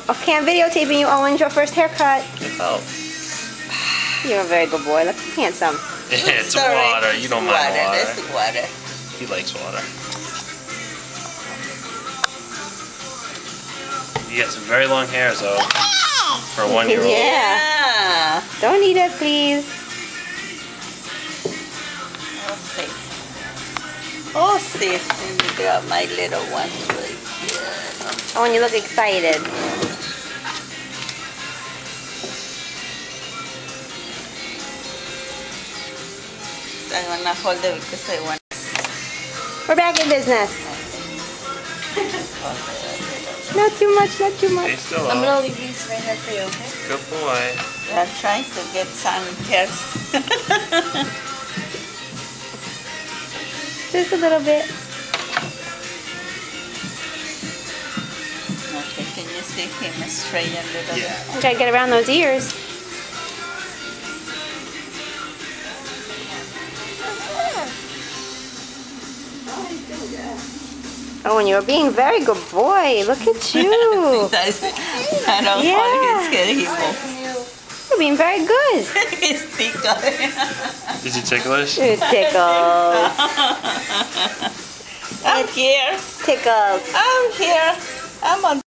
Okay, I'm videotaping you, Owen. Your first haircut. Oh. You're a very good boy. Look handsome. It's water. You don't mind water. It's water. He likes water. You got some very long hair, so for a 1-year-old. Yeah. Don't eat it, please. Oh, see. Let me grab my little one right here. Owen, you look excited. I'm gonna hold it because I want. We're back in business. Not too much, not too much. Stay still I'm up. gonna leave these right here for you, okay? Good boy. I'm trying to get some hairs. Just a little bit. Okay, can you see him straight a little bit? Yeah. Gotta get around those ears. Owen, you're being a very good boy. Look at you. I don't Yeah. hold his head, he moves. You're being very good. He's tickle. Is he ticklish? It tickles. I'm here. Tickles. I'm here. I'm on